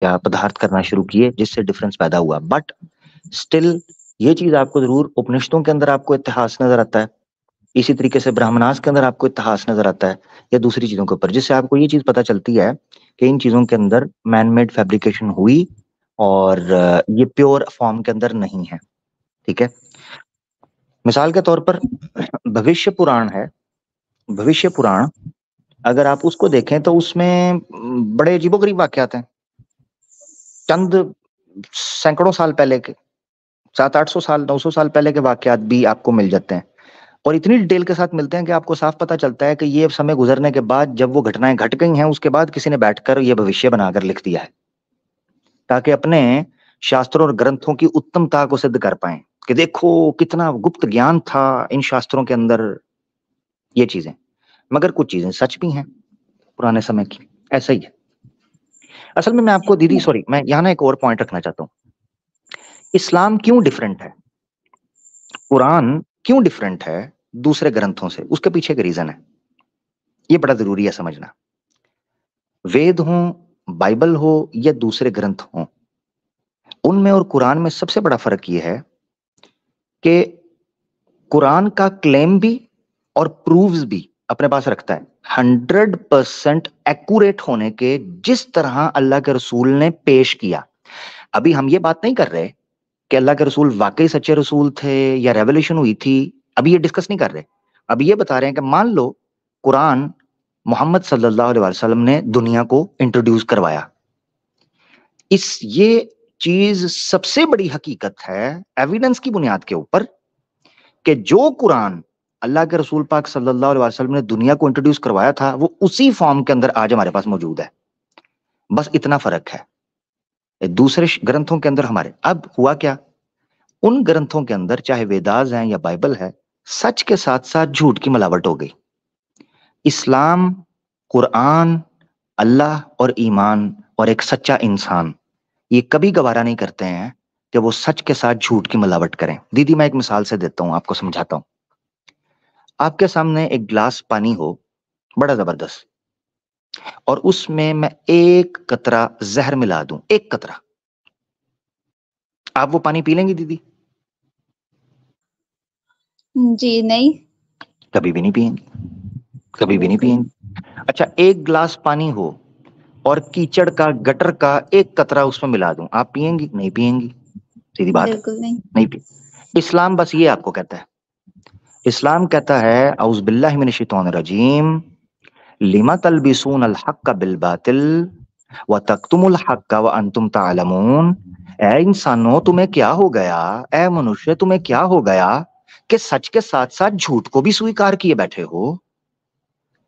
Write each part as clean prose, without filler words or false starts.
या पदार्थ करना शुरू किए, जिससे डिफरेंस पैदा हुआ। बट स्टिल ये चीज आपको जरूर, उपनिषदों के अंदर आपको इतिहास नजर आता है, इसी तरीके से ब्राह्मणास के अंदर आपको इतिहास नजर आता है, या दूसरी चीजों के ऊपर, जिससे आपको ये चीज पता चलती है कि इन चीजों के अंदर मैन मेड फैब्रिकेशन हुई और ये प्योर फॉर्म के अंदर नहीं है। ठीक है, मिसाल के तौर पर भविष्य पुराण है, भविष्य पुराण अगर आप उसको देखें तो उसमें बड़े अजीबोगरीब वाकयात हैं। चंद सैकड़ों साल पहले के, 700-800 साल, 900 साल पहले के वाकयात भी आपको मिल जाते हैं, और इतनी डिटेल के साथ मिलते हैं कि आपको साफ पता चलता है कि ये समय गुजरने के बाद, जब वो घटनाएं घट गई हैं, उसके बाद किसी ने बैठकर ये भविष्य बनाकर लिख दिया है, ताकि अपने शास्त्रों और ग्रंथों की उत्तमता को सिद्ध कर पाए कि देखो कितना गुप्त ज्ञान था इन शास्त्रों के अंदर, ये चीजें। मगर कुछ चीजें सच भी हैं पुराने समय की, ऐसा ही है। असल में मैं आपको दीदी, सॉरी, मैं यहाँ ना एक और पॉइंट रखना चाहता हूँ। इस्लाम क्यों डिफरेंट है, कुरान क्यों डिफरेंट है दूसरे ग्रंथों से, उसके पीछे एक रीजन है, ये बड़ा जरूरी है समझना। वेद हो, बाइबल हो या दूसरे ग्रंथ हो, उनमें और कुरान में सबसे बड़ा फर्क यह है कि कुरान का क्लेम भी और प्रूव्स भी अपने पास रखता है 100% एक्यूरेट होने के, जिस तरह अल्लाह के रसूल ने पेश किया। अभी हम ये बात नहीं कर रहे कि अल्लाह के रसूल वाकई सच्चे रसूल थे या रेवोल्यूशन हुई थी, अभी ये डिस्कस नहीं कर रहे। अभी ये बता रहे हैं कि मान लो कुरान मोहम्मद सल्लल्लाहु अलैहि वसल्लम ने दुनिया को इंट्रोड्यूस करवाया, ये चीज सबसे बड़ी हकीकत है एविडेंस की बुनियाद के ऊपर कि जो कुरान अल्लाह के रसूल पाक सल्लल्लाहु अलैहि वसल्लम ने दुनिया को इंट्रोड्यूस करवाया था, वो उसी फॉर्म के अंदर आज हमारे पास मौजूद है। बस इतना फर्क है दूसरे ग्रंथों के अंदर हमारे। अब हुआ क्या, उन ग्रंथों के अंदर चाहे वेदास हैं या बाइबल है, सच के साथ साथ झूठ की मिलावट हो गई। इस्लाम, कुरान, अल्लाह और ईमान और एक सच्चा इंसान, ये कभी गवारा नहीं करते हैं कि वो सच के साथ झूठ की मिलावट करें। दीदी मैं एक मिसाल से देता हूं, आपको समझाता हूं। आपके सामने एक गिलास पानी हो, बड़ा जबरदस्त, और उसमें मैं एक कतरा जहर मिला दूं, एक कतरा, आप वो पानी पी लेंगी दीदी? जी नहीं, कभी भी नहीं पिएंगी, कभी भी नहीं पिएंगी। अच्छा, एक गिलास पानी हो और कीचड़ का, गटर का एक कतरा उसमें मिला दूं, आप पिएंगी? नहीं पिएंगी, सीधी बात है, बिल्कुल नहीं। नहीं पी। इस्लाम बस ये आपको कहता है, इस्लाम कहता है औज़ बिल्लाहि मिनश शैतानिर रजीम, लिमा तलबिसून अल हक्क बिल बातिल व तक्तुमुल हक्क व अंतुम तालमून। ए इंसानों तुम्हें क्या हो गया, ए मनुष्य तुम्हें क्या हो गया कि सच के साथ साथ झूठ को भी स्वीकार किए बैठे हो?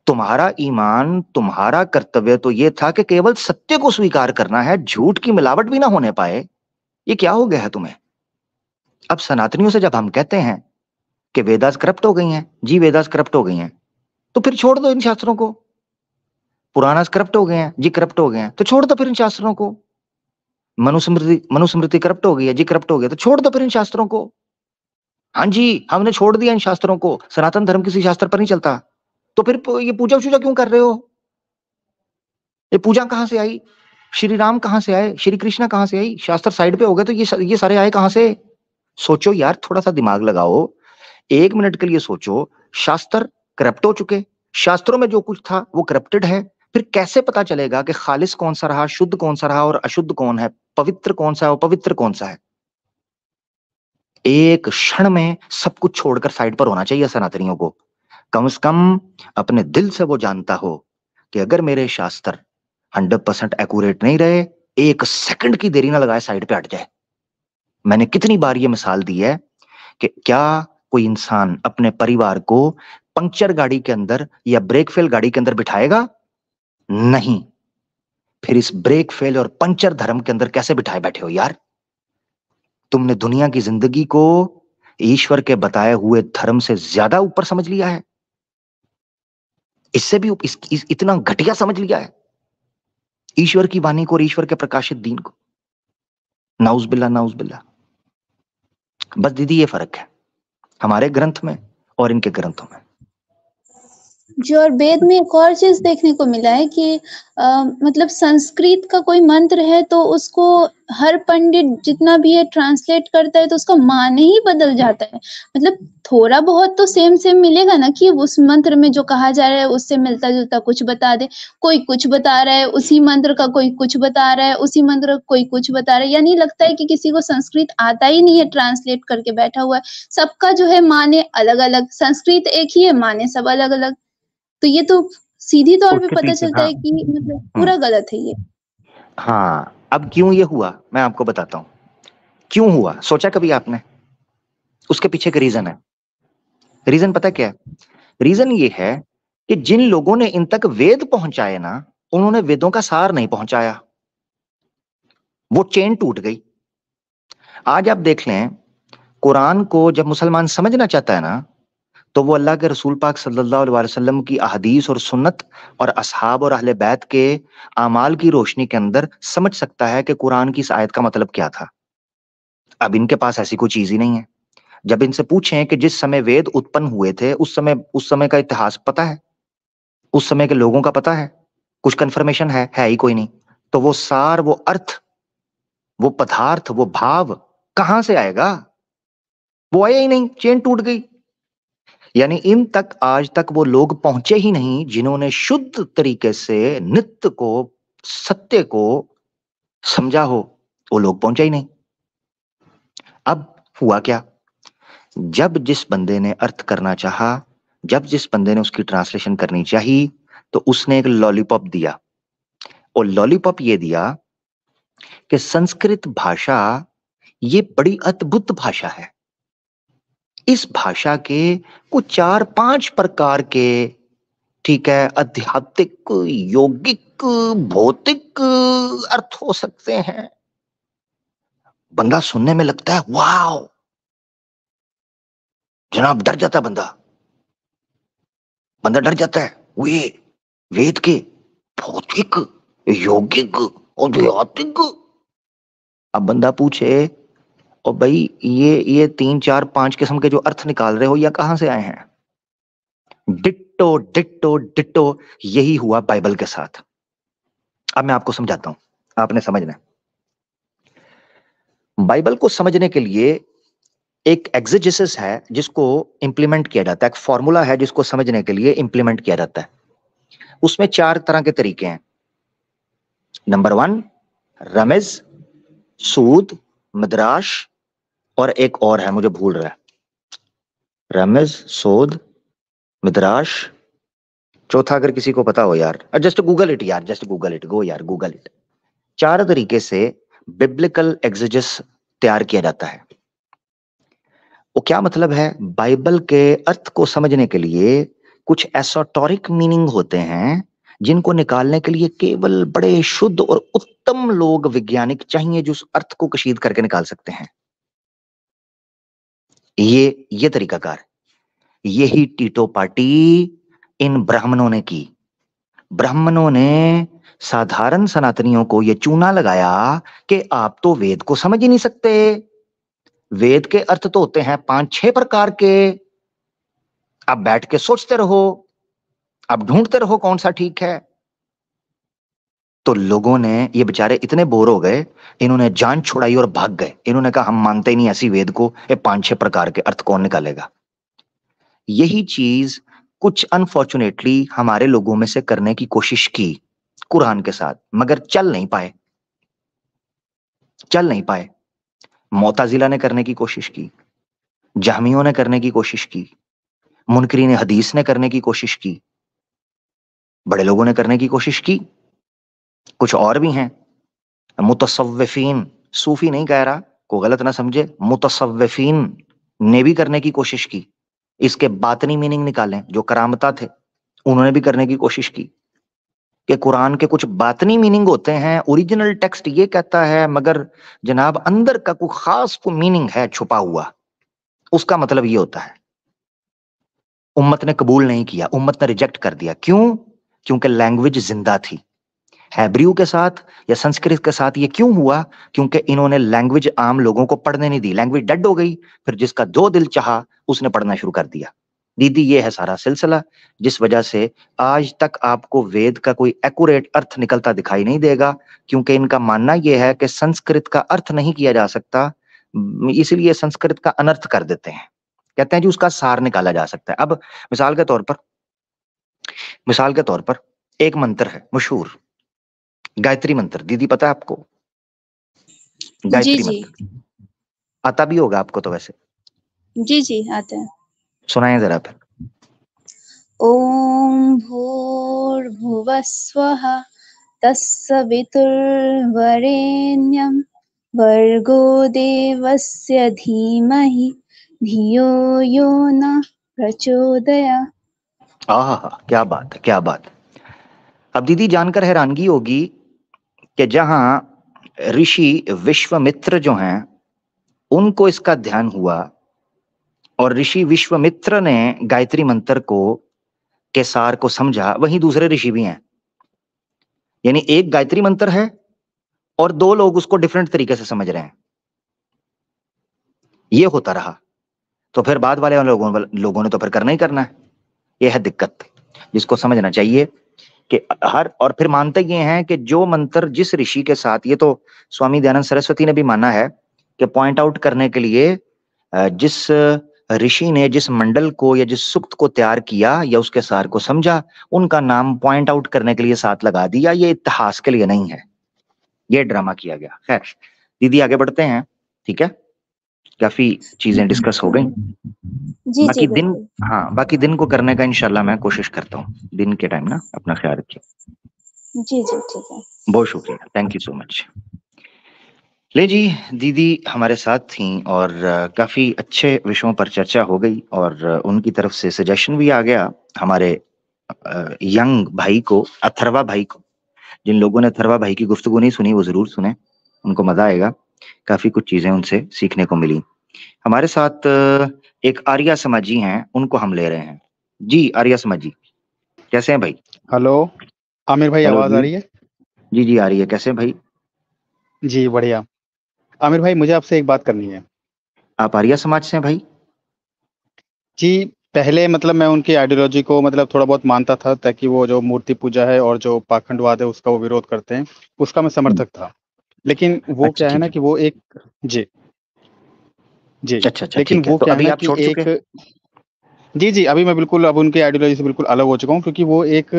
तुम्हारा ईमान, तुम्हारा कर्तव्य तो ये था कि केवल सत्य को स्वीकार करना है, झूठ की मिलावट भी ना होने पाए। ये क्या हो गया है तुम्हें? अब सनातनियों से जब हम कहते हैं कि वेदास करप्ट हो गई हैं, जी वेदास करप्ट हो गई हैं, तो फिर छोड़ दो इन शास्त्रों को। पुराणास करप्ट हो गए हैं, जी करप्ट हो गए हैं, तो छोड़ दो फिर इन शास्त्रों को। मनुस्मृति, मनुस्मृति करप्ट हो गई है, जी करप्ट हो गया, तो छोड़ दो फिर इन शास्त्रों को। हाँ जी, हमने छोड़ दिया इन शास्त्रों को, सनातन धर्म किसी शास्त्र पर नहीं चलता। तो फिर ये पूजा वूजा क्यों कर रहे हो? ये पूजा कहां से आई? श्री राम कहां से आए? श्री कृष्णा कहां से आई? शास्त्र साइड पे हो गए तो ये सारे आए कहां से? सोचो यार, थोड़ा सा दिमाग लगाओ, 1 मिनट के लिए सोचो। शास्त्र करप्ट हो चुके, शास्त्रों में जो कुछ था वो करप्टेड है, फिर कैसे पता चलेगा कि खालिस कौन सा रहा, शुद्ध कौन सा रहा और अशुद्ध कौन है, पवित्र कौन सा है और पवित्र कौन सा है? एक क्षण में सब कुछ छोड़कर साइड पर होना चाहिए सनातनियों को। कम से कम अपने दिल से वो जानता हो कि अगर मेरे शास्त्र 100% एक्यूरेट नहीं रहे, 1 सेकंड की देरी ना लगाए, साइड पे हट जाए। मैंने कितनी बार ये मिसाल दी है कि क्या कोई इंसान अपने परिवार को पंक्चर गाड़ी के अंदर या ब्रेक फेल गाड़ी के अंदर बिठाएगा? नहीं। फिर इस ब्रेक फेल और पंक्चर धर्म के अंदर कैसे बिठाए बैठे हो यार? तुमने दुनिया की जिंदगी को ईश्वर के बताए हुए धर्म से ज्यादा ऊपर समझ लिया है, इससे भी इतना घटिया समझ लिया है ईश्वर की वाणी को और ईश्वर के प्रकाशित दीन को। नाउज बिल्ला, नाउज बिल्ला। बस दीदी ये फर्क है हमारे ग्रंथ में और इनके ग्रंथों में। जी, और वेद में एक और चीज देखने को मिला है कि मतलब संस्कृत का कोई मंत्र है तो उसको हर पंडित जितना भी है ट्रांसलेट करता है तो उसका माने ही बदल जाता है। मतलब थोड़ा बहुत तो सेम मिलेगा ना कि उस मंत्र में जो कहा जा रहा है उससे मिलता-जुलता कुछ बता दे। कोई कुछ बता रहा है, उसी मंत्र का कोई कुछ बता रहा है, उसी मंत्र का कोई कुछ बता रहा है। यानी लगता है कि किसी को संस्कृत आता ही नहीं है, ट्रांसलेट करके बैठा हुआ है। सबका जो है माने अलग-अलग, संस्कृत एक ही है, माने सब अलग-अलग। तो ये तो सीधी तौर पे उसके पता पीछे चलता हाँ। है कि मतलब पूरा गलत है ये। हाँ, अब क्यों ये हुआ मैं आपको बताता हूँ। क्यों हुआ सोचा कभी आपने? उसके पीछे एक रीजन है। रीजन पता क्या है? रीजन ये है कि जिन लोगों ने इन तक वेद पहुंचाए ना, उन्होंने वेदों का सार नहीं पहुंचाया। वो चेन टूट गई। आज आप देख लें, कुरान को जब मुसलमान समझना चाहता है ना, तो वो अल्लाह के रसूल पाक सल्लल्लाहु अलैहि वसल्लम की अहदीस और सुन्नत और असहाब और अहले बैत के आमाल की रोशनी के अंदर समझ सकता है कि कुरान की इस आयत का मतलब क्या था। अब इनके पास ऐसी कोई चीज ही नहीं है। जब इनसे पूछें कि जिस समय वेद उत्पन्न हुए थे उस समय का इतिहास पता है, उस समय के लोगों का पता है, कुछ कंफर्मेशन है ही कोई नहीं। तो वो सार, वो अर्थ, वो पदार्थ, वो भाव कहां से आएगा? वो आया ही नहीं, चेन टूट गई। यानी इन तक आज तक वो लोग पहुंचे ही नहीं जिन्होंने शुद्ध तरीके से नित्य को, सत्य को समझा हो। वो लोग पहुंचे ही नहीं। अब हुआ क्या? जब जिस बंदे ने अर्थ करना चाहा, जब जिस बंदे ने उसकी ट्रांसलेशन करनी चाहिए, तो उसने एक लॉलीपॉप दिया। और लॉलीपॉप ये दिया कि संस्कृत भाषा ये बड़ी अद्भुत भाषा है। इस भाषा के कुछ 4-5 प्रकार के, ठीक है, आध्यात्मिक, योगिक, भौतिक अर्थ हो सकते हैं। बंदा सुनने में लगता है वाह, जनाब डर जाता है बंदा। बंदा डर जाता है। वे वेद के भौतिक, यौगिक, आध्यात्मिक। अब बंदा पूछे, और भाई ये 3-4-5 किस्म के जो अर्थ निकाल रहे हो, या कहां से आए हैं? डिट्टो डिट्टो डिट्टो यही हुआ बाइबल के साथ। अब मैं आपको समझाता हूं, आपने समझना है। बाइबल को समझने के लिए एक एग्जेजेसिस है जिसको इंप्लीमेंट किया जाता है, एक फॉर्मूला है जिसको समझने के लिए इंप्लीमेंट किया जाता है। उसमें 4 तरह के तरीके हैं। नंबर 1 रमेज, सूद, मद्राश, और एक और है मुझे भूल रहा है। रमेज, सूद, मद्राश, चौथा अगर किसी को पता हो यार, जस्ट गूगल इट यार, जस्ट गूगल इट, गो यार गूगल इट। 4 तरीके से बिब्लिकल एग्जेजेस तैयार किया जाता है। वो क्या मतलब है? बाइबल के अर्थ को समझने के लिए कुछ एसोटोरिक मीनिंग होते हैं जिनको निकालने के लिए केवल बड़े शुद्ध और उत्तम लोग, वैज्ञानिक चाहिए जो उस अर्थ को कशीद करके निकाल सकते हैं। ये तरीकाकार, यही टीटो पार्टी इन ब्राह्मणों ने की। ब्राह्मणों ने साधारण सनातनियों को यह चूना लगाया कि आप तो वेद को समझ ही नहीं सकते। वेद के अर्थ तो होते हैं 5-6 प्रकार के। आप बैठ के सोचते रहो, आप ढूंढते रहो कौन सा ठीक है। तो लोगों ने, ये बेचारे इतने बोर हो गए, इन्होंने जान छुड़ाई और भाग गए। इन्होंने कहा हम मानते ही नहीं ऐसी वेद को, ये 5-6 प्रकार के अर्थ कौन निकालेगा। यही चीज कुछ अनफॉर्चुनेटली हमारे लोगों में से करने की कोशिश की कुरान के साथ, मगर चल नहीं पाए। चल नहीं पाए। मोताजिला ने करने की कोशिश की, जहमियों ने करने की कोशिश की, मुनकरीन हदीस ने करने की कोशिश की, बड़े लोगों ने करने की कोशिश की, कुछ और भी हैं मुतसव्विफीन। सूफी नहीं कह रहा, को गलत ना समझे, मुतसव्विफीन ने भी करने की कोशिश की। इसके बातनी मीनिंग निकालें, जो करामता थे उन्होंने भी करने की कोशिश की कि कुरान के कुछ बातनी मीनिंग होते हैं, ओरिजिनल टेक्स्ट ये कहता है मगर जनाब अंदर का कोई खास को मीनिंग है छुपा हुआ, उसका मतलब ये होता है। उम्मत ने कबूल नहीं किया, उम्मत ने रिजेक्ट कर दिया। क्यों? क्योंकि लैंग्वेज जिंदा थी। हैब्रियू के साथ या संस्कृत के साथ ये क्यों हुआ? क्योंकि इन्होंने लैंग्वेज आम लोगों को पढ़ने नहीं दी, लैंग्वेज डेड हो गई। फिर जिसका जो दिल चाहा उसने पढ़ना शुरू कर दिया। दीदी ये है सारा सिलसिला, जिस वजह से आज तक आपको वेद का कोई एक्यूरेट अर्थ निकलता दिखाई नहीं देगा, क्योंकि इनका मानना यह है कि संस्कृत का अर्थ नहीं किया जा सकता, इसलिए संस्कृत का अनर्थ कर देते हैं। कहते हैं जी उसका सार निकाला जा सकता है। अब मिसाल के तौर पर एक मंत्र है मशहूर, गायत्री मंत्र। दीदी पता है आपको जी गायत्री जी मंत्र? आता भी होगा आपको तो वैसे, जी जी आते हैं। सुनाए जरा फिर। ओम भूर्भुवस्वः तत्सवितुर्वरेण्यं भर्गो देवस्य धीमहि धियो यो न प्रचोदयात्। क्या बात है, क्या बात है। अब दीदी जानकर हैरानगी होगी कि जहां ऋषि विश्वामित्र जो हैं उनको इसका ध्यान हुआ और ऋषि विश्वामित्र ने गायत्री मंत्र को के सार को समझा, वहीं दूसरे ऋषि भी हैं। यानी एक गायत्री मंत्र है और दो लोग उसको डिफरेंट तरीके से समझ रहे हैं। ये होता रहा तो फिर बाद वाले लोगों ने तो फिर करना ही करना है। यह है दिक्कत, जिसको समझना चाहिए कि और फिर मानते ये हैं कि जो मंत्र जिस ऋषि के साथ, ये तो स्वामी दयानंद सरस्वती ने भी माना है कि पॉइंट आउट करने के लिए जिस ऋषि ने जिस मंडल को या जिस सूक्त को तैयार किया या उसके सार को समझा, उनका नाम पॉइंट आउट करने के लिए साथ लगा दिया। ये इतिहास के लिए नहीं है, ये ड्रामा किया गया। खैर दीदी आगे बढ़ते हैं, ठीक है? काफी चीजें डिस्कस हो गई। जी बाकी जी दिन, बिल्कुल। हाँ बाकी दिन को करने का इंशाल्लाह मैं कोशिश करता हूँ। दिन के टाइम ना अपना ख्याल रखिए। जी जी ठीक है। बहुत शुक्रिया, थैंक यू सो मच। ले जी, दीदी हमारे साथ थी और काफी अच्छे विषयों पर चर्चा हो गई और उनकी तरफ से सजेशन भी आ गया हमारे यंग भाई को, अथर्वा भाई को। जिन लोगों ने अथर्वा भाई की गुफ्तगू नहीं सुनी वो जरूर सुने, उनको मजा आएगा। काफी कुछ चीजें उनसे सीखने को मिली। हमारे साथ एक आर्या समाजी हैं, उनको हम ले रहे हैं। जी आर्या समाजी, कैसे हैं भाई? हेलो आमिर भाई, हेलो आवाज आ जी। रही है? जी जी आ रही है, कैसे हैं भाई? जी बढ़िया। आमिर भाई, मुझे आपसे एक बात करनी है। आप आर्या समाज से हैं भाई? जी, पहले मतलब मैं उनकी आइडियोलॉजी को मतलब थोड़ा बहुत मानता था, ताकि वो जो मूर्ति पूजा है और जो पाखंडवाद है उसका वो विरोध करते हैं, उसका मैं समर्थक था। लेकिन वो अच्छा क्या है ठीक ना है। कि वो एक जी जी अच्छा अच्छा लेकिन ठीक है, वो तो क्या है अभी ना आप कि छोड़ चुके हैं? एक जी जी अभी मैं बिल्कुल अब उनकी आइडियोलॉजी से बिल्कुल अलग हो चुका हूँ, क्योंकि वो एक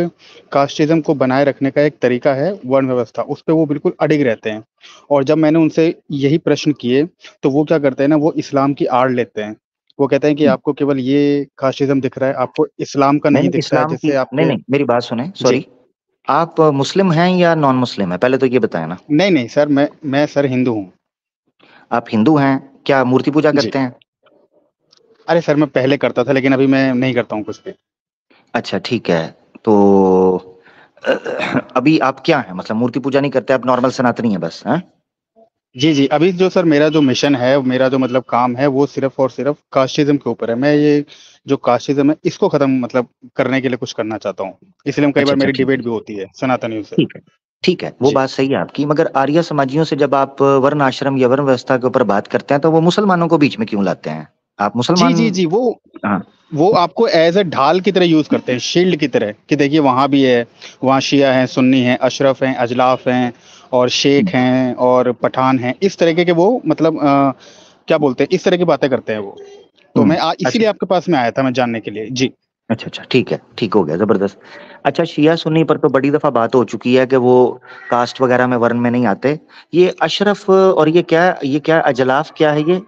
कास्टिज्म को बनाए रखने का एक तरीका है, वर्ण व्यवस्था, उस पे वो बिल्कुल अडिग रहते हैं। और जब मैंने उनसे यही प्रश्न किए तो वो क्या करते हैं ना, वो इस्लाम की आड़ लेते हैं। वो कहते हैं कि आपको केवल ये कास्टिज्म दिख रहा है, आपको इस्लाम का नहीं नहीं नहीं, दिखता है, इस्लाम की जिससे नहीं आपके नहीं, मेरी बात सुने, जी सॉरी। आप मुस्लिम हैं या नॉन मुस्लिम हैं, पहले तो ये बताया ना। नहीं नहीं सर, मैं सर हिंदू हूँ। आप हिंदू हैं, क्या मूर्ति पूजा जी, करते हैं? अरे सर मैं पहले करता था, लेकिन अभी मैं नहीं करता हूँ कुछ भी। अच्छा ठीक है, तो अ, अभी आप क्या हैं, मतलब मूर्ति पूजा नहीं करते, आप नॉर्मल सनातनी हैं बस, हैं? जी जी अभी जो सर मेरा जो मिशन है, मेरा जो मतलब काम है, वो सिर्फ और सिर्फ कास्टिज्म के ऊपर है। मैं ये जो कास्टिज्म है इसको खत्म मतलब करने के लिए कुछ करना चाहता हूँ। इसलिए कई अच्छा बार अच्छा मेरी ठीक है, डिबेट भी होती है सनातनियों से। ठीक है, ठीक है, वो जी बात सही है आपकी। मगर आर्य समाजियों से जब आप वर्ण आश्रम या वर्ण व्यवस्था के ऊपर बात करते हैं तो वो मुसलमानों को बीच में क्यों लाते हैं? आप जी मुसलमान? जी जी हाँ। वो आपको एज ए ढाल की तरह यूज करते हैं, शील्ड की तरह, कि देखिए वहां भी है, वहाँ शिया हैं, सुन्नी हैं, अशरफ हैं, अजलाफ हैं, और शेख हम्म, हैं और पठान हैं, इस तरीके के वो मतलब क्या बोलते हैं, इस तरह की बातें करते हैं वो। तो मैं अच्छा इसीलिए आपके पास में आया था, मैं जानने के लिए। जी अच्छा अच्छा ठीक है, ठीक हो गया, जबरदस्त। अच्छा, शिया सुन्नी पर तो बड़ी दफा बात हो चुकी है कि वो कास्ट वगैरह में वर्ण में नहीं आते। ये अशरफ और ये क्या अजलाफ क्या है ये?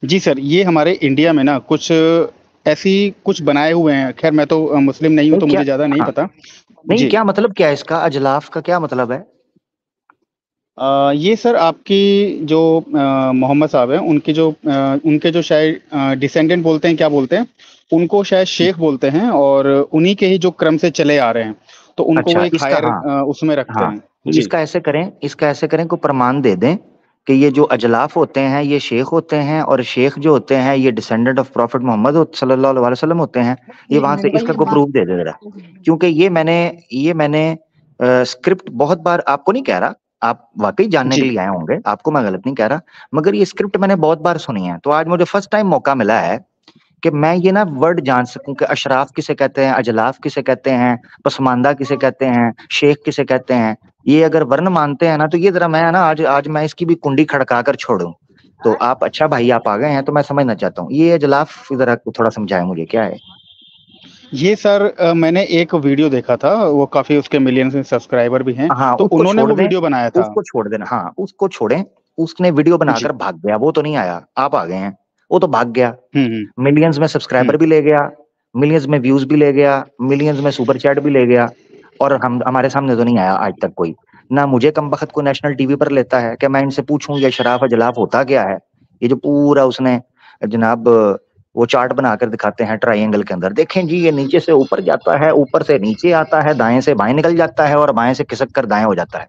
जी सर, ये हमारे इंडिया में ना कुछ ऐसी कुछ बनाए हुए हैं। खैर मैं तो मुस्लिम नहीं हूँ, नहीं तो क्या, मुझे ज्यादा नहीं हाँ, पता। नहीं जी क्या मतलब क्या है इसका, अजलाफ का क्या मतलब है? ये सर आपकी जो मोहम्मद साहब हैं, उनके जो शायद डिसेंडेंट बोलते हैं, क्या बोलते हैं उनको, शायद शेख बोलते हैं, और उन्हीं के ही जो क्रम से चले आ रहे हैं, तो उनको वो अच्छा एक इसका, हायर हाँ उसमें रखते हाँ, हैं। तो जी इसका ऐसे करें को प्रमाण दे दें कि ये जो अजलाफ होते हैं ये शेख होते हैं, और शेख जो होते हैं ये डिसेंडेंट ऑफ प्रॉफिट मोहम्मद सल्लल्लाहु अलैहि वसल्लम होते हैं। ये वहां से इसका को प्रूफ दे दे जरा, क्योंकि ये मैंने स्क्रिप्ट बहुत बार, आपको नहीं कह रहा, आप वाकई जानने के जी लिए आए होंगे, आपको मैं गलत नहीं कह रहा, मगर ये स्क्रिप्ट मैंने बहुत बार सुनी है, तो आज मुझे फर्स्ट टाइम मौका मिला है कि मैं ये ना वर्ड जान सकूं कि अशराफ किसे कहते हैं, अजलाफ किसे कहते हैं, पसमानदा किसे कहते हैं, शेख किसे कहते हैं। ये अगर वर्ण मानते हैं ना तो ये जरा मैं ना आज मैं इसकी भी कुंडी खड़का कर छोड़ूं। तो आप अच्छा भाई आप आ गए हैं तो मैं समझना चाहता हूँ, ये अजलाफ जरा थोड़ा समझाएं मुझे क्या है। ये सर मैंने एक वीडियो देखा था, वो काफी उसके मिलियंस में सब्सक्राइबर भी हैं, हाँ तो उसको उन्होंने छोड़ वो दें, वीडियो बनाया था। उसको छोड़ देना, हाँ उसको छोड़ें। उसने वीडियो जी। बनाकर भाग गया, वो तो नहीं आया, आप आ गए हैं। वो तो भाग गया, हम्म। मिलियंस में सब्सक्राइबर भी ले गया, मिलियंस में व्यूज भी ले गया, मिलियंस में सुपर चैट भी ले गया, और हम हमारे सामने तो नहीं आया आज तक कोई। ना मुझे कम बखत को नेशनल टीवी पर लेता है कि मैं इनसे पूछूं ये शराफ अजलाफ होता क्या है। ये जो पूरा उसने जनाब वो चार्ट बनाकर दिखाते हैं ट्रायंगल के अंदर, देखें जी ये नीचे से ऊपर जाता है, ऊपर से नीचे आता है, दाएं से बाएं निकल जाता है और बाएं से खिसक कर दाएं हो जाता है।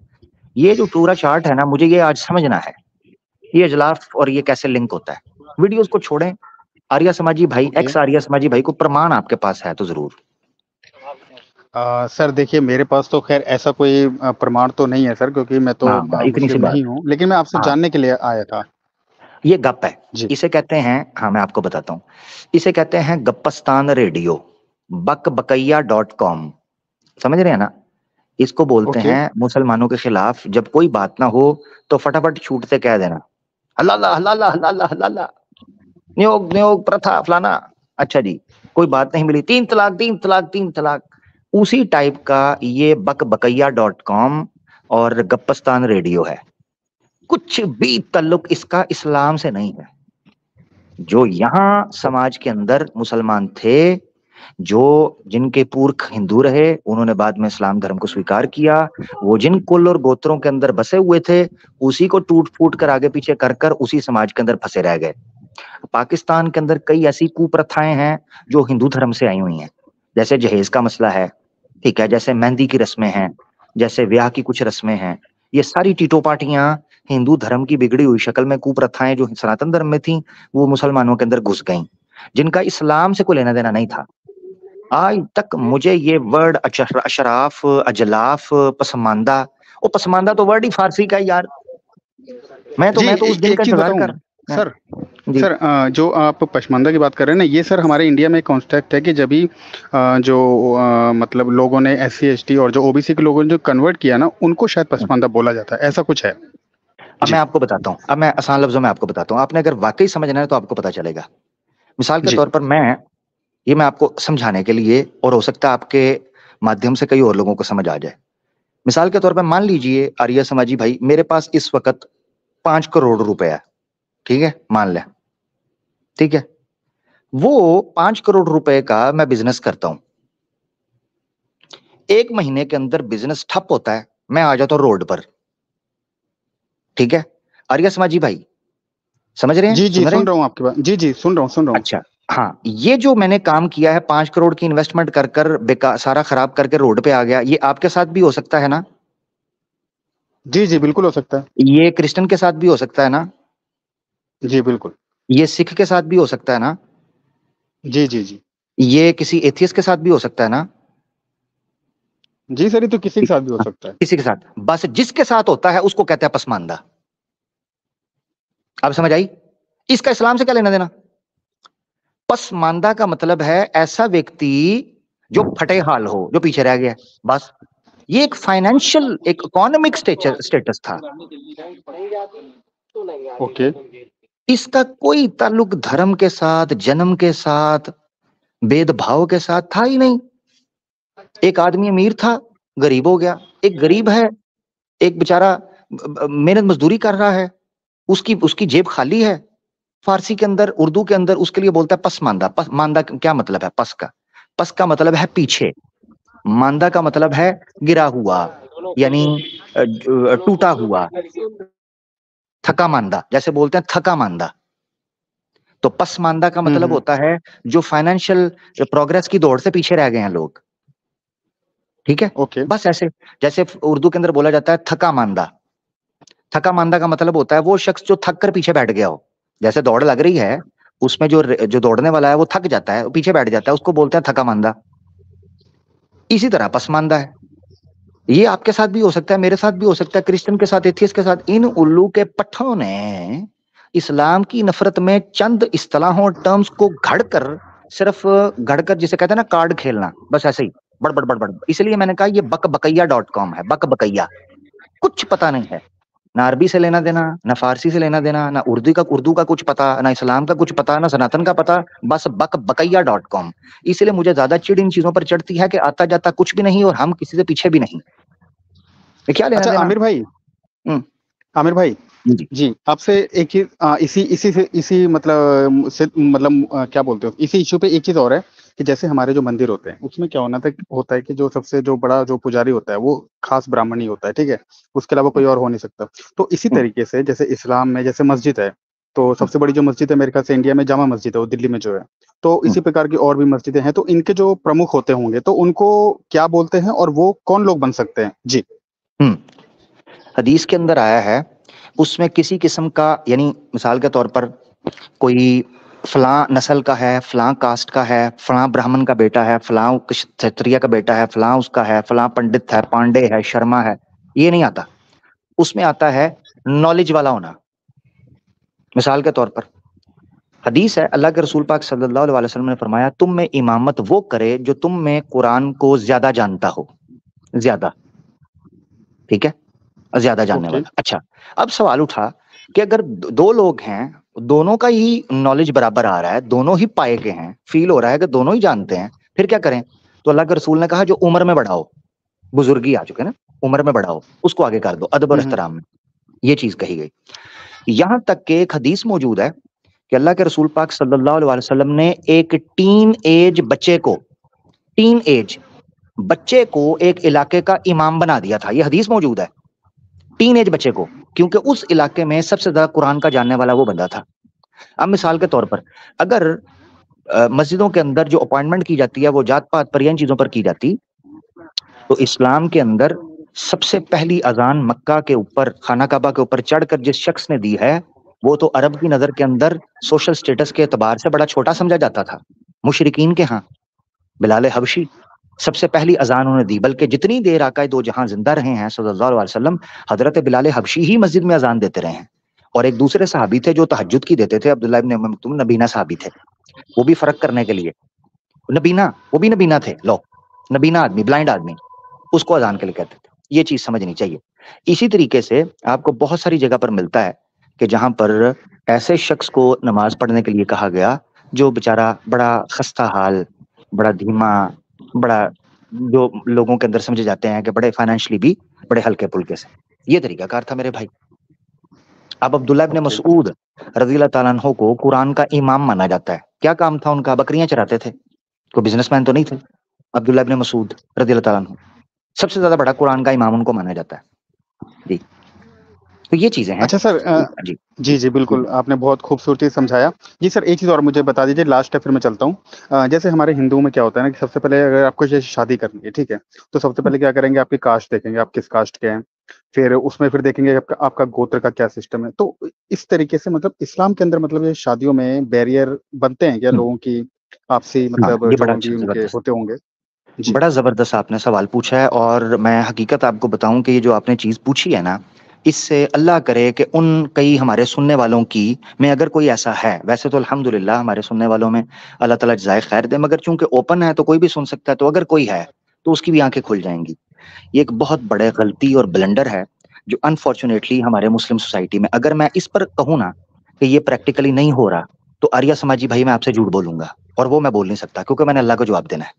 ये जो पूरा चार्ट है ना, मुझे ये आज समझना है ये अजलाफ और ये कैसे लिंक होता है। वीडियोस को छोड़ें, आर्या समाजी भाई, ओके। एक्स आर्या समाजी भाई को प्रमाण आपके पास है तो जरूर। सर देखिए, मेरे पास तो खैर ऐसा कोई प्रमाण तो नहीं है सर, क्योंकि मैं तो हाँ इतनी सी मुस्लिम बात। नहीं हूँ, लेकिन मैं आपसे हाँ जानने के लिए आया था। ये गप है, जी। इसे कहते हैं, हाँ मैं आपको बताता हूँ, इसे कहते हैं गप्पस्तान रेडियो, बकबकैया.com, समझ रहे हैं ना। इसको बोलते ओके। हैं मुसलमानों के खिलाफ जब कोई बात ना हो तो फटाफट छूट से कह देना हल्ला हल्ला हल्ला हल्ला, नियोग नियोग प्रथा फलाना। अच्छा जी, कोई बात नहीं मिली, 3 तलाक 3 तलाक 3 तलाक। उसी टाइप का ये बकबकैया.com और गप्पस्तान रेडियो है। कुछ भी ताल्लुक इसका इस्लाम से नहीं है। जो यहाँ समाज के अंदर मुसलमान थे, जो जिनके पुरख हिंदू रहे, उन्होंने बाद में इस्लाम धर्म को स्वीकार किया, वो जिन कुल और गोत्रों के अंदर बसे हुए थे, उसी को टूट फूट कर आगे पीछे कर कर उसी समाज के अंदर फंसे रह गए। पाकिस्तान के अंदर कई ऐसी कुप्रथाएं हैं जो हिंदू धर्म से आई हुई हैं, जैसे जहेज का मसला है, ठीक है, जैसे मेहंदी की रस्में हैं, जैसे ब्याह की कुछ रस्में हैं। ये सारी टीटो पार्टियां हिंदू धर्म की बिगड़ी हुई शक्ल में कुप्रथाएं जो सनातन धर्म में थी, वो मुसलमानों के अंदर घुस गईं, जिनका इस्लाम से कोई लेना देना नहीं था। आज तक मुझे ये वर्ड अशराफ अजलाफ पसमानदा, वो पसमानदा तो वर्ड ही फारसी का है यार। मैं तो उस दिन एक का चीज इंतजार बताऊं कर। सर। जी सर जो आप पसमानदा की बात कर रहे हैं ना, ये सर हमारे इंडिया में कॉन्सेप्ट है कि जब भी जो मतलब लोगों ने SC ST और जो OBC के लोगों ने जो कन्वर्ट किया ना, उनको शायद पसमानदा बोला जाता है, ऐसा कुछ है। अब मैं आपको बताता हूँ, अब मैं आसान लफ्जों में आपको बताता हूँ, आपने अगर वाकई समझना है तो आपको पता चलेगा। मिसाल के जी। तौर पर मैं आपको समझाने के लिए, और हो सकता है आपके माध्यम से कई और लोगों को समझ आ जाए। मिसाल के तौर पर मान लीजिए आर्य समाजी भाई, मेरे पास इस वक्त 5 करोड़ रुपए है, ठीक है, मान ले, ठीक है, वो 5 करोड़ रुपए का मैं बिजनेस करता हूं। 1 महीने के अंदर बिजनेस ठप होता है, मैं आ जाता हूं रोड पर, ठीक है। आर्य समाजी भाई समझ रहे हैं, जी सुन रहे सुन हैं? रहा हूँ आपकी बात। जी सुन रहा हूँ। अच्छा, हाँ, ये जो मैंने काम किया है 5 करोड़ की इन्वेस्टमेंट कर कर बेकार सारा खराब करके रोड पे आ गया, ये आपके साथ भी हो सकता है ना? जी बिल्कुल हो सकता है। ये क्रिश्चियन के साथ भी हो सकता है ना? जी बिल्कुल। ये सिख के साथ भी हो सकता है ना? जी। ये किसी एथियस्ट के साथ भी हो सकता है ना? जी सर, ये तो किसी के साथ भी हो सकता है। किसी के साथ, बस जिसके साथ होता है उसको कहते हैं पसमानदा। अब समझ आई? इसका इस्लाम से क्या लेना देना? पसमानदा का मतलब है ऐसा व्यक्ति जो फटे हाल हो, जो पीछे रह गया, बस। ये एक फाइनेंशियल, एक इकोनॉमिक स्टेटस था। ओके। इसका कोई ताल्लुक धर्म के साथ, जन्म के साथ, भेदभाव के साथ था ही नहीं। एक आदमी अमीर था, गरीब हो गया, एक गरीब है, एक बेचारा मेहनत मजदूरी कर रहा है, उसकी उसकी जेब खाली है। फारसी के अंदर, उर्दू के अंदर उसके लिए बोलता है पसमानदा। पसमानदा क्या मतलब है? पस का मतलब है पीछे, मांदा का मतलब है गिरा हुआ, यानी टूटा हुआ, थका मांदा, जैसे बोलते हैं थका मांदा। तो पसमानदा का मतलब होता है जो फाइनेंशियल प्रोग्रेस की दौड़ से पीछे रह गए हैं लोग, ठीक है। ओके। बस ऐसे, जैसे उर्दू के अंदर बोला जाता है थका मांदा। थका मांदा का मतलब होता है वो शख्स जो थक कर पीछे बैठ गया हो। जैसे दौड़ लग रही है, उसमें जो दौड़ने वाला है वो थक जाता है, पीछे बैठ जाता है, उसको बोलते हैं थका मांदा। इसी तरह पसमानदा है। ये आपके साथ भी हो सकता है, मेरे साथ भी हो सकता है, क्रिश्चियन के साथ, एथियस्ट के साथ। इन उल्लू के पट्ठों ने इस्लाम की नफरत में चंद इस्तिलाहों और टर्म्स को घड़कर जिसे कहते हैं ना कार्ड खेलना, बस ऐसे ही बड़ बड़ बड़ बड़। इसलिए मैंने कहा ये बकबकैया.com है, बकबकैया, कुछ पता नहीं है, ना अरबी से लेना देना, ना फारसी से लेना देना, ना उर्दू का कुछ पता, ना इस्लाम का कुछ पता, ना सनातन का पता, बस बकबकैया.com। इसलिए मुझे ज्यादा चिड़ इन चीजों पर चढ़ती है कि आता जाता कुछ भी नहीं और हम किसी से पीछे भी नहीं, क्या लेना अच्छा देना। आमिर भाई जी, आपसे एक चीज इसी मतलब क्या बोलते हो, इसी इश्यू पे एक चीज और है कि जैसे हमारे जो मंदिर होते हैं उसमें क्या होता है कि जो सबसे जो बड़ा जो पुजारी होता है वो खास ब्राह्मण ही होता है, ठीक है, उसके अलावा कोई और हो नहीं सकता। तो इसी तरीके से जैसे इस्लाम में जैसे मस्जिद है, तो सबसे बड़ी जो मस्जिद है मेरे ख्याल से इंडिया में जामा मस्जिद है, वो दिल्ली में जो है। तो इसी प्रकार की और भी मस्जिदें हैं, तो इनके जो प्रमुख होते होंगे तो उनको क्या बोलते हैं और वो कौन लोग बन सकते हैं जी? हदीस के अंदर आया है, उसमें किसी किस्म का, यानी मिसाल के तौर पर कोई फलां नस्ल का है, फलां कास्ट का है, फलां ब्राह्मण का बेटा है, फलां क्षत्रिय का बेटा है, फलां उसका है, फलां पंडित है, पांडे है, शर्मा है, ये नहीं आता। उसमें आता है नॉलेज वाला होना। मिसाल के तौर पर हदीस है, अल्लाह के रसूल पाक सल्लल्लाहु अलैहि वसल्लम ने फरमाया, तुम में इमामत वो करे जो तुम में कुरान को ज्यादा जानता हो, ज्यादा, ठीक है, ज्यादा जानने वाला। अच्छा, अब सवाल उठा कि अगर दो लोग हैं, दोनों का ही नॉलेज बराबर आ रहा है, दोनों ही पाए के हैं, फील हो रहा है कि दोनों ही जानते हैं, फिर क्या करें? तो अल्लाह के रसूल ने कहा जो उम्र में बढ़ाओ, बुजुर्गी आ चुके ना, उम्र में बढ़ाओ, उसको आगे कर दो, अदब और एहतराम में, ये चीज कही गई। यहां तक के एक हदीस मौजूद है कि अल्लाह के रसूल पाक सल्लल्लाहु अलैहि वसल्लम ने एक टीन एज बच्चे को एक इलाके का इमाम बना दिया था। यह हदीस मौजूद है, टीन एज बच्चे को, क्योंकि उस इलाके में सबसे ज्यादा कुरान का जानने वाला वो बंदा था। अब मिसाल के तौर पर अगर मस्जिदों के अंदर जो अपॉइंटमेंट की जाती है वो जात पात पर या इन चीजों पर की जाती, तो इस्लाम के अंदर सबसे पहली अजान मक्का के ऊपर, खाना काबा के ऊपर चढ़कर जिस शख्स ने दी है, वो तो अरब की नजर के अंदर सोशल स्टेटस के एतबार से बड़ा छोटा समझा जाता था। मुशरिकीन के यहाँ बिलाल हबशी सबसे पहली अजान उन्होंने दी, बल्कि जितनी देर आका दो जहां जिंदा रहे हैं सल्लल्लाहु अलैहि वसल्लम, हजरत बिलाल हबशी ही मस्जिद में अजान देते रहे हैं। और एक दूसरे सहाबी थे जो तहज्जुद की देते थे, अब्दुल्लाह इब्न उम्म मक्तूम, नबीना सहाबी थे, वो भी फर्क करने के लिए नबीना, वो भी नबीना थे, लो नबीना आदमी, ब्लाइंड आदमी, उसको अजान के लिए कहते थे। ये चीज समझनी चाहिए। इसी तरीके से आपको बहुत सारी जगह पर मिलता है कि जहां पर ऐसे शख्स को नमाज पढ़ने के लिए कहा गया जो बेचारा बड़ा खस्ता हाल, बड़ा धीमा, बड़ा, जो लोगों के अंदर समझे जाते हैं कि बड़े फाइनेंशियली भी बड़े हल्के पुल्के से। ये तरीकाकार था मेरे भाई। अब अब्दुल्लाह इब्न मसूद रज़ियल्लाहु ताला अन्हु को कुरान का इमाम माना जाता है। क्या काम था उनका? बकरियां चराते थे, कोई बिजनेसमैन तो नहीं थे। अब्दुल्लाह इब्न मसूद रज़ियल्लाहु ताला अन्हु सबसे ज्यादा बड़ा कुरान का इमाम उनको माना जाता है जी। तो ये चीजें हैं। अच्छा सर, जी बिल्कुल, आपने बहुत खूबसूरती समझाया जी। सर एक चीज़ और मुझे बता दीजिए, लास्ट है, फिर मैं चलता हूँ। जैसे हमारे हिंदुओं में क्या होता है ना कि सबसे पहले अगर आपको जैसे शादी करनी है, ठीक है, तो सबसे पहले क्या करेंगे, आपकी कास्ट देखेंगे, आप किस कास्ट के हैं, फिर उसमें फिर देखेंगे आपका गोत्र का क्या सिस्टम है। तो इस तरीके से मतलब इस्लाम के अंदर मतलब ये शादियों में बैरियर बनते हैं क्या लोगों की आपसी, मतलब ये जो बड़ा भी उनके होते होंगे? बड़ा जबरदस्त आपने सवाल पूछा है, और मैं हकीकत आपको बताऊं कि ये जो आपने चीज पूछी है ना, इससे अल्लाह करे कि उन कई हमारे सुनने वालों की में अगर कोई ऐसा है, वैसे तो अल्हम्दुलिल्लाह हमारे सुनने वालों में अल्लाह ताला जज़ाए खैर दे, मगर चूंकि ओपन है तो कोई भी सुन सकता है, तो अगर कोई है तो उसकी भी आंखें खुल जाएंगी। ये एक बहुत बड़े गलती और ब्लंडर है जो अनफॉर्चुनेटली हमारे मुस्लिम सोसाइटी में, अगर मैं इस पर कहूँ ना कि ये प्रैक्टिकली नहीं हो रहा, तो आर्या समाजी भाई मैं आपसे झूठ बोलूंगा, और वो मैं बोल नहीं सकता क्योंकि मैंने अल्लाह को जवाब देना है।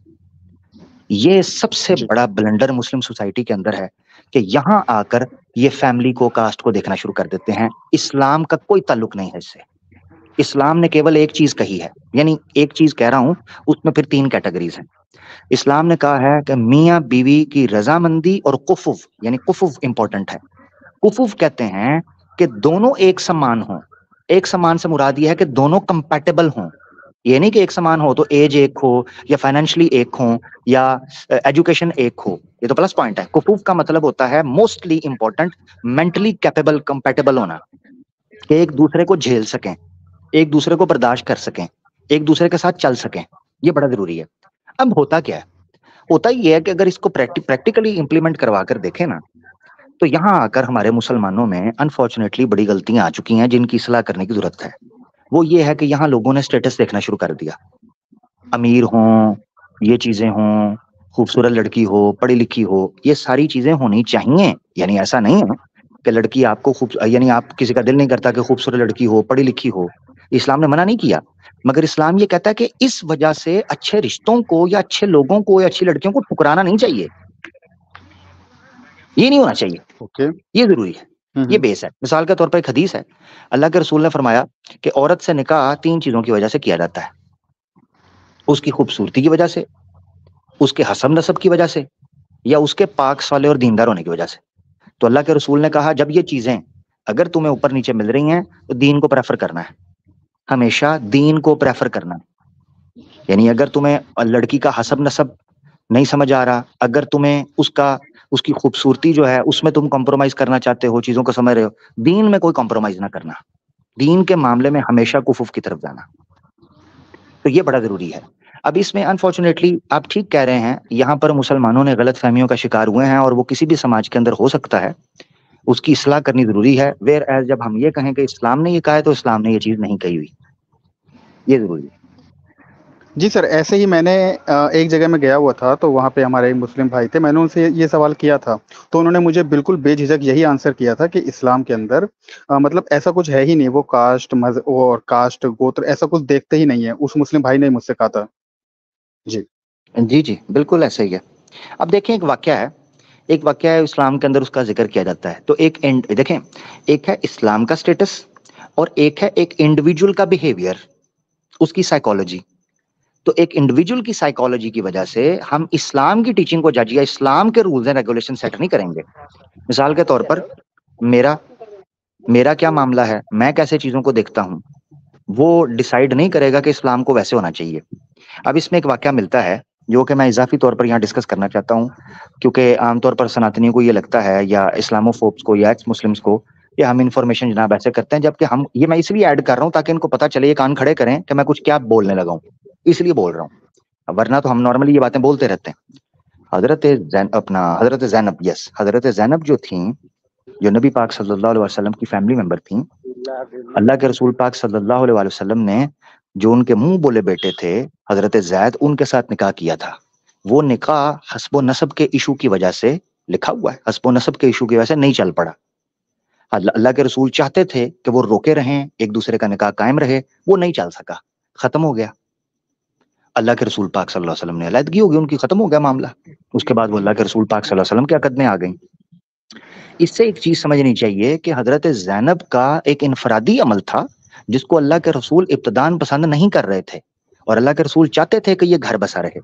ये सबसे बड़ा ब्लंडर मुस्लिम सोसाइटी के अंदर है कि यहां आकर ये फैमिली को, कास्ट को देखना शुरू कर देते हैं। इस्लाम का कोई ताल्लुक नहीं है इससे। इस्लाम ने केवल एक चीज कही है, यानी एक चीज कह रहा हूं, उसमें फिर 3 कैटेगरीज हैं। इस्लाम ने कहा है कि मियां बीवी की रजामंदी और कुफुफ, यानी कुफुफ इंपॉर्टेंट है। कुफुफ कहते हैं कि दोनों एक समान हों। एक समान से मुराद यह है कि दोनों कंपैटिबल हों। ये नहीं कि एक समान हो तो एज एक हो या फाइनेंशियली एक हो या एजुकेशन एक हो, ये तो प्लस पॉइंट है। कुफूफ का मतलब होता है mostly important mentally capable, compatible होना, कि एक दूसरे को झेल सकें, एक दूसरे को बर्दाश्त कर सकें, एक दूसरे के साथ चल सकें। ये बड़ा जरूरी है। अब होता क्या है? होता ये है कि अगर इसको प्रैक्टिकली इंप्लीमेंट करवा कर देखें ना, तो यहाँ आकर हमारे मुसलमानों में अनफॉर्चुनेटली बड़ी गलतियां आ चुकी हैं जिनकी इस्लाह करने की जरूरत है। वो ये है कि यहाँ लोगों ने स्टेटस देखना शुरू कर दिया, अमीर हों, ये चीजें हों, खूबसूरत लड़की हो, पढ़ी लिखी हो, ये सारी चीजें होनी चाहिए। यानी ऐसा नहीं है कि लड़की आपको यानी आप किसी का दिल नहीं करता कि खूबसूरत लड़की हो, पढ़ी लिखी हो, इस्लाम ने मना नहीं किया, मगर इस्लाम ये कहता है कि इस वजह से अच्छे रिश्तों को या अच्छे लोगों को या अच्छी लड़कियों को ठुकराना नहीं चाहिए, ये नहीं होना चाहिए। ओके। ये जरूरी है, ये बेस है। मिसाल के तौर पर एक हदीस है, अल्लाह के रसूल ने फरमाया कि औरत से निकाह 3 चीजों की वजह से किया जाता है, उसकी खूबसूरती की वजह से, उसके हसब नसब की वजह से, या उसके पाक साले और दीनदार होने की वजह से। तो अल्लाह के रसूल ने कहा जब ये चीजें अगर तुम्हें ऊपर नीचे मिल रही हैं तो दीन को प्रेफर करना है, हमेशा दीन को प्रेफर करना है। यानी अगर तुम्हें लड़की का हसब नसब नहीं समझ आ रहा, अगर तुम्हें उसकी खूबसूरती जो है उसमें तुम कॉम्प्रोमाइज करना चाहते हो, चीजों को समझ रहे हो, दीन में कोई कॉम्प्रोमाइज ना करना, दीन के मामले में हमेशा कुफुफ की तरफ जाना। तो ये बड़ा जरूरी है। अब इसमें अनफॉर्चुनेटली आप ठीक कह रहे हैं, यहाँ पर मुसलमानों ने गलत फहमियों का शिकार हुए हैं, और वो किसी भी समाज के अंदर हो सकता है, उसकी इस्लाह करनी जरूरी है। वेयर एज जब हम ये कहें कि इस्लाम ने ये कहा है तो इस्लाम ने ये चीज नहीं कही हुई, ये जरूरी है। जी सर, ऐसे ही मैंने एक जगह में गया हुआ था, तो वहाँ पे हमारे एक मुस्लिम भाई थे, मैंने उनसे ये सवाल किया था, तो उन्होंने मुझे बिल्कुल बेझिझक यही आंसर किया था कि इस्लाम के अंदर मतलब ऐसा कुछ है ही नहीं, वो कास्ट और कास्ट गोत्र ऐसा कुछ देखते ही नहीं है। उस मुस्लिम भाई ने मुझसे कहा था। जी जी जी बिल्कुल ऐसा ही है। अब देखें, एक वाक्य है इस्लाम के अंदर, उसका जिक्र किया जाता है। तो देखें, एक है इस्लाम का स्टेटस और एक है एक इंडिविजुअल का बिहेवियर, उसकी साइकोलॉजी। तो एक इंडिविजुअल की साइकोलॉजी की वजह से हम इस्लाम की टीचिंग को जज या इस्लाम के रूल्स एंड रेगुलेशन सेट नहीं करेंगे। मिसाल के तौर पर मेरा क्या मामला है, मैं कैसे चीजों को देखता हूं, वो डिसाइड नहीं करेगा कि इस्लाम को वैसे होना चाहिए। अब इसमें एक वाकया मिलता है जो कि मैं इजाफी तौर पर यहाँ डिस्कस करना चाहता हूँ, क्योंकि आमतौर पर सनातनियों को ये लगता है, या इस्लामोफोब्स को या एक्स मुस्लिम्स को, कि हम इन्फॉर्मेशन जनाब ऐसे करते हैं, जबकि हम ये, मैं इसलिए ऐड कर रहा हूँ ताकि इनको पता चले, ये कान खड़े करें कि मैं कुछ क्या बोलने लगा हूँ, इसलिए बोल रहा हूँ, वरना तो हम नॉर्मली ये बातें बोलते रहते हैं। हजरत जैनब जो थी, जो नबी पाक सल्लल्लाहु अलैहि वसल्लम की फैमिली मेंबर थी, अल्लाह के रसूल पाक सल्लल्लाहु अलैहि वसल्लम ने जो उनके मुंह बोले बेटे थे हजरत जैद, उनके साथ निकाह किया था। वो निकाह हस्बो नसब के इशू की वजह से लिखा हुआ है, हस्बो नसब के इशू की वजह से नहीं चल पड़ा। अल्लाह के रसूल चाहते थे कि वो रोके रहें, एक दूसरे का निकाह कायम रहे, वो नहीं चल सका, खत्म हो गया। अल्लाह के रसूल पाक सल्लल्लाहु अलैहि वसल्लम ने अलहदगी हो गई उनकी, खत्म हो गया मामला। उसके बाद वो अल्लाह के रसूल पाक सल्लल्लाहु अलैहि वसल्लम के अक़द में आ गई। इससे एक चीज समझनी चाहिए कि हजरत जैनब का एक इनफरादी अमल था जिसको अल्लाह के रसूल इब्तदान पसंद नहीं कर रहे थे, और अल्लाह के रसूल चाहते थे कि ये घर बसा रहे,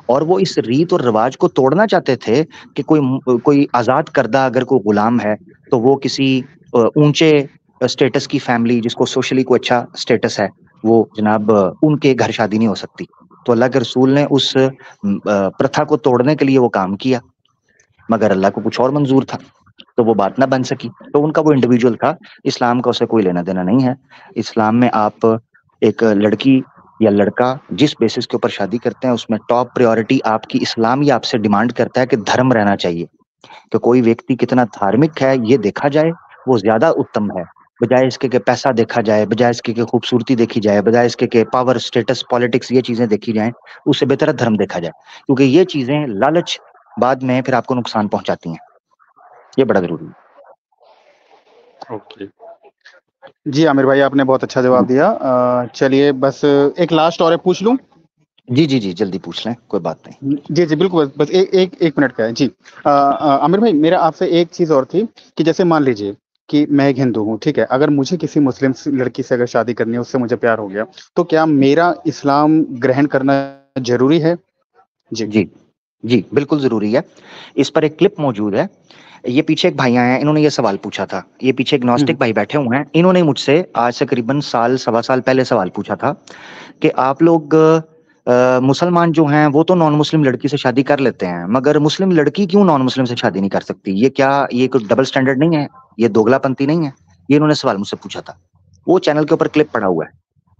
और वो इस रीत और रिवाज को तोड़ना चाहते थे कि कोई आजाद करदा अगर कोई गुलाम है तो वो किसी ऊंचे स्टेटस की फैमिली, जिसको सोशली कोई अच्छा स्टेटस है, वो जनाब उनके घर शादी नहीं हो सकती। तो अल्लाह के रसूल ने उस प्रथा को तोड़ने के लिए वो काम किया, मगर अल्लाह को कुछ और मंजूर था, तो वो बात ना बन सकी। तो उनका वो इंडिविजुअल था, इस्लाम का उसे कोई लेना देना नहीं है। इस्लाम में आप एक लड़की या लड़का जिस बेसिस के ऊपर शादी करते हैं, उसमें टॉप प्रायोरिटी आपकी इस्लाम ही आपसे डिमांड करता है कि धर्म रहना चाहिए, कि कोई व्यक्ति कितना धार्मिक है ये देखा जाए, वो ज्यादा उत्तम है, बजाय इसके कि पैसा देखा जाए, बजाय इसके कि खूबसूरती देखी जाए, बजाय इसके कि पावर, स्टेटस, पॉलिटिक्स, ये चीजें देखी जाएं, उससे बेहतर है धर्म देखा जाए, क्योंकि ये चीजें लालच बाद में फिर आपको नुकसान पहुंचाती हैं। ये बड़ा जरूरी है। ओके जी आमिर भाई, आपने बहुत अच्छा जवाब दिया। चलिए बस एक लास्ट और पूछ लूं? जी जी जी जल्दी पूछ लें, कोई बात नहीं। जी जी बिल्कुल, बस एक मिनट का है जी। आमिर भाई, मेरा आपसे एक चीज और थी कि जैसे मान लीजिए कि मैं एक हिंदू हूँ, ठीक है, अगर मुझे किसी मुस्लिम लड़की से अगर शादी करनी है, उससे मुझे प्यार हो गया, तो क्या मेरा इस्लाम ग्रहण करना जरूरी है? जी जी जी बिल्कुल जरूरी है। इस पर एक क्लिप मौजूद है, ये पीछे एक भाई आए हैं, इन्होंने ये सवाल पूछा था, ये पीछे एक नॉस्टिक भाई बैठे हुए हैं, इन्होंने मुझसे आज से करीबन साल सवा साल पहले सवाल पूछा था कि आप लोग मुसलमान जो हैं वो तो नॉन मुस्लिम लड़की से शादी कर लेते हैं, मगर मुस्लिम लड़की क्यों नॉन मुस्लिम से शादी नहीं कर सकती, ये कोई डबल स्टैंडर्ड नहीं है, ये दोगलापंथी नहीं है? ये इन्होंने सवाल मुझसे पूछा था, वो चैनल के ऊपर क्लिप पड़ा हुआ है।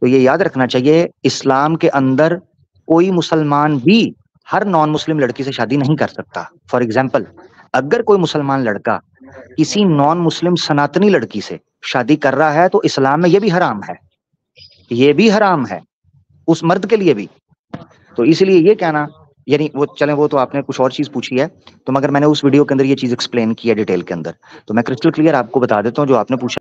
तो ये याद रखना चाहिए, इस्लाम के अंदर कोई मुसलमान भी हर नॉन मुस्लिम लड़की से शादी नहीं कर सकता। फॉर एग्जाम्पल, अगर कोई मुसलमान लड़का किसी नॉन मुस्लिम सनातनी लड़की से शादी कर रहा है तो इस्लाम में ये भी हराम है, ये भी हराम है उस मर्द के लिए भी। तो इसलिए ये कहना, यानी वो चले, वो तो आपने कुछ और चीज पूछी है, तो मगर मैंने उस वीडियो के अंदर ये चीज एक्सप्लेन की है डिटेल के अंदर, तो मैं क्रिस्टल क्लियर आपको बता देता हूँ जो आपने पूछा।